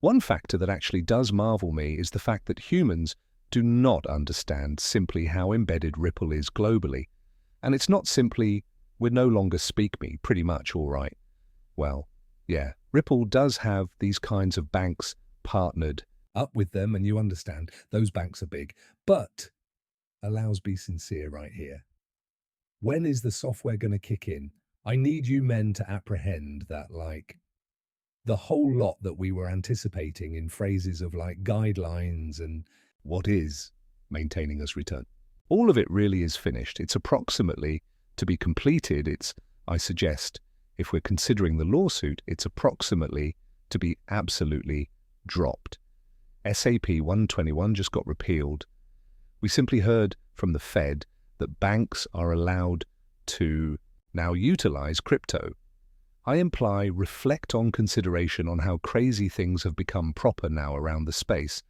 One factor that actually does marvel me is the fact that humans do not understand simply how embedded Ripple is globally. And it's not simply, we're no longer speak me, pretty much all right. Well, yeah, Ripple does have these kinds of banks partnered up with them, and you understand, those banks are big. But, allows be sincere right here. When is the software going to kick in? I need you men to apprehend that, the whole lot that we were anticipating in phrases of guidelines and what is maintaining us return. All of it really is finished. It's approximately to be completed. I suggest, if we're considering the lawsuit, it's approximately to be absolutely dropped. SAP 121 just got repealed. We simply heard from the Fed that banks are allowed to now utilize crypto. I imply reflect on consideration on how crazy things have become proper now around the space.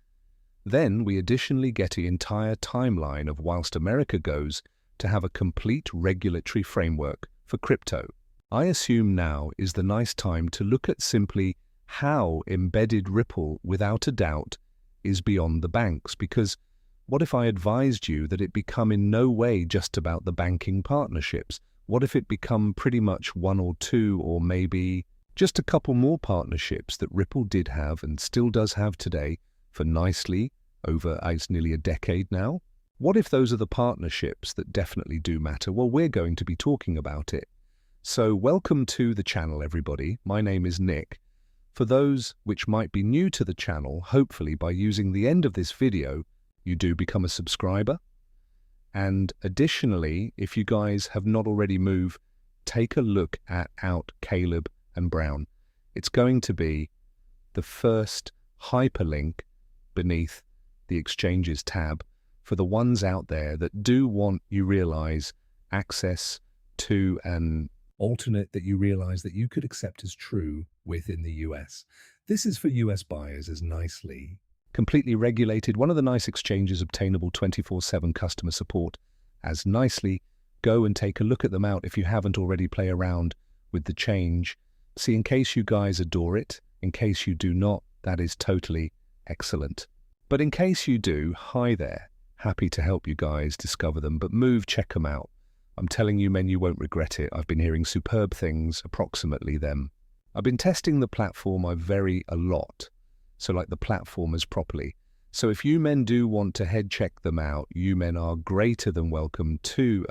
Then we additionally get the entire timeline of whilst America goes to have a complete regulatory framework for crypto. I assume now is the nice time to look at simply how embedded Ripple, without a doubt, is beyond the banks, because what if I advised you that it become in no way just about the banking partnerships? What if it become pretty much one or two or maybe just a couple more partnerships that Ripple did have and still does have today for nicely over nearly a decade now? What if those are the partnerships that definitely do matter? Well, we're going to be talking about it. So welcome to the channel, everybody. My name is Nick. For those which might be new to the channel, hopefully by using the end of this video, you do become a subscriber. And additionally, if you guys have not already moved, take a look at Out Caleb and Brown. It's going to be the first hyperlink beneath the Exchanges tab for the ones out there that do want, you realize, access to an alternate that you realize that you could accept as true within the US. This is for US buyers as nicely completely regulated, one of the nice exchanges obtainable 24/7 customer support. As nicely, go and take a look at them out if you haven't already. Play around with the change. See, in case you guys adore it, in case you do not, that is totally excellent. But in case you do, hi there. Happy to help you guys discover them, but check them out. I'm telling you, men, you won't regret it. I've been hearing superb things, approximately them. I've been testing the platform a lot. So the platformers properly. So if you men do want to head check them out, you men are greater than welcome to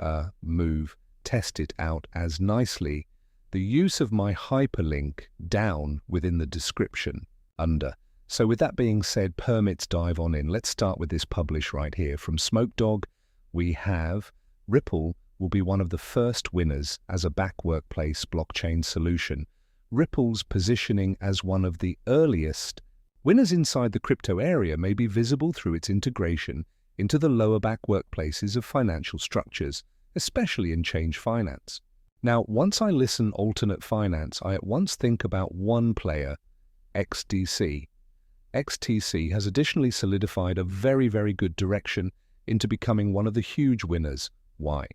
test it out as nicely. The use of my hyperlink down within the description under. So with that being said, permits dive on in. Let's start with this publish right here. From Smoke Dog, we have Ripple will be one of the first winners as a back workplace blockchain solution. Ripple's positioning as one of the earliest winners inside the crypto area may be visible through its integration into the lower back workplaces of financial structures, especially in change finance. Now, once I listen alternate finance, I at once think about one player, XDC. XTC has additionally solidified a very, very good direction into becoming one of the huge winners. Why?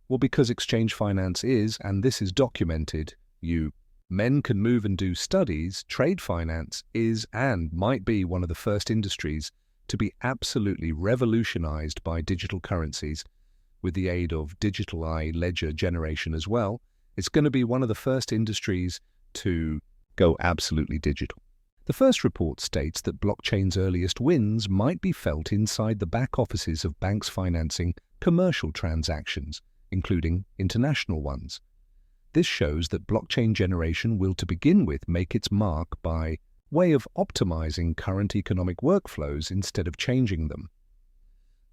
Well, because exchange finance is, and this is documented, men can move and do studies, trade finance is and might be one of the first industries to be absolutely revolutionized by digital currencies with the aid of digital ledger generation as well. It's going to be one of the first industries to go absolutely digital. The first report states that blockchain's earliest wins might be felt inside the back offices of banks financing commercial transactions, including international ones. This shows that blockchain generation will to begin with make its mark by way of optimizing current economic workflows instead of changing them.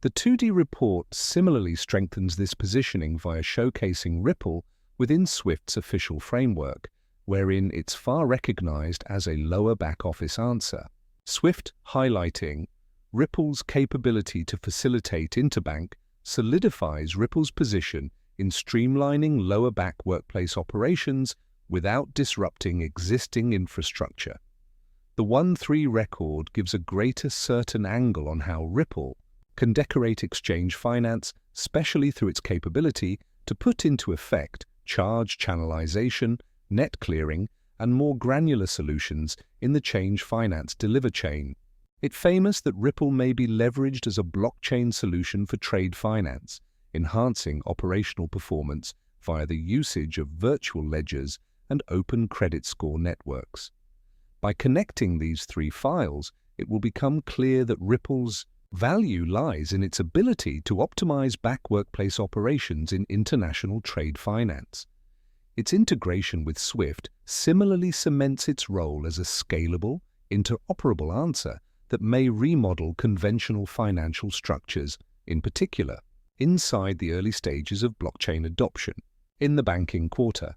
The 2D report similarly strengthens this positioning via showcasing Ripple within Swift's official framework, wherein it's far recognized as a lower back office answer. Swift highlighting Ripple's capability to facilitate interbank solidifies Ripple's position in streamlining lower back workplace operations without disrupting existing infrastructure. The 1-3 record gives a greater certain angle on how Ripple can decorate exchange finance, especially through its capability to put into effect charge channelization, net clearing, and more granular solutions in the change finance deliver chain. It's famous that Ripple may be leveraged as a blockchain solution for trade finance, enhancing operational performance via the usage of virtual ledgers and open credit score networks. By connecting these three files, it will become clear that Ripple's value lies in its ability to optimize back workplace operations in international trade finance. Its integration with SWIFT similarly cements its role as a scalable, interoperable answer that may remodel conventional financial structures, in particular, inside the early stages of blockchain adoption, in the banking quarter.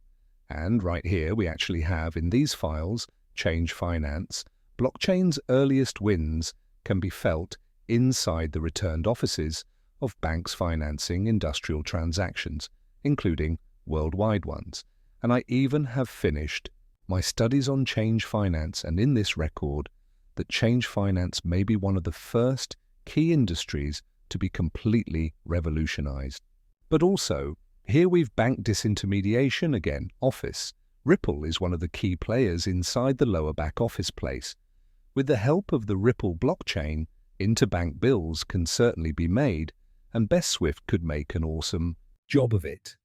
And right here we actually have in these files, change finance, blockchain's earliest wins can be felt inside the returned offices of banks financing industrial transactions, including worldwide ones. And I even have finished my studies on change finance, and in this record, that change finance may be one of the first key industries to be completely revolutionized. But also, here we've bank disintermediation again, office. Ripple is one of the key players inside the lower back office place. With the help of the Ripple blockchain, interbank bills can certainly be made, and Best Swift could make an awesome job of it.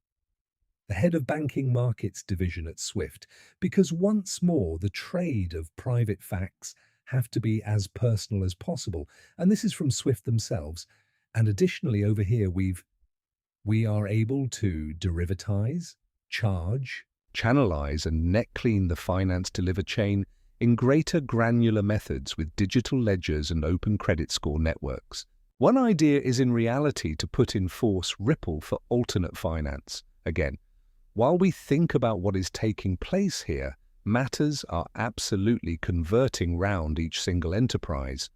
The head of banking markets division at Swift, because once more the trade of private facts have to be as personal as possible, and this is from Swift themselves. And additionally over here we are able to derivatize, charge, channelize and net clean the finance deliver chain in greater granular methods with digital ledgers and open credit score networks. One idea is in reality to put in force Ripple for alternate finance. Again, while we think about what is taking place here, matters are absolutely converting round each single enterprise.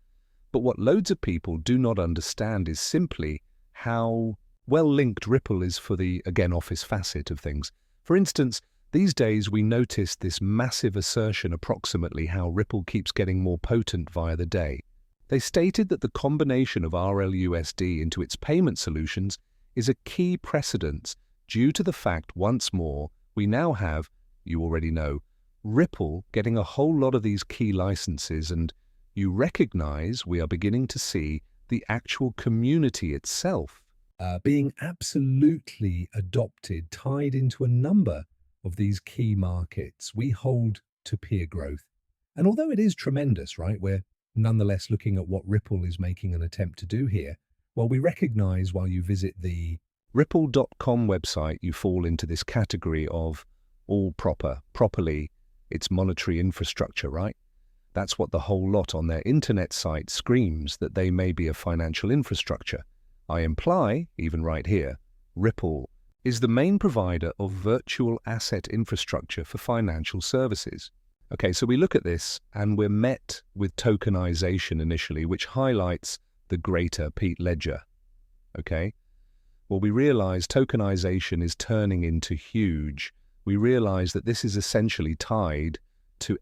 But what loads of people do not understand is simply how well linked Ripple is for the, again, office facet of things. For instance, these days we notice this massive assertion approximately how Ripple keeps getting more potent via the day. They stated that the combination of RLUSD into its payment solutions is a key precedent due to the fact, once more, we now have, you already know, Ripple getting a whole lot of these key licenses, and you recognize we are beginning to see the actual community itself being absolutely adopted, tied into a number of these key markets. We hold to peer growth. And although it is tremendous, right, we're nonetheless looking at what Ripple is making an attempt to do here. Well, we recognize while you visit the Ripple.com website, you fall into this category of all properly, it's monetary infrastructure, right? That's what the whole lot on their internet site screams, that they may be a financial infrastructure. I imply, even right here, Ripple is the main provider of virtual asset infrastructure for financial services. Okay, so we look at this and we're met with tokenization initially, which highlights the greater Pete ledger. Okay, well, we realize tokenization is turning into huge. We realize that this is essentially tied to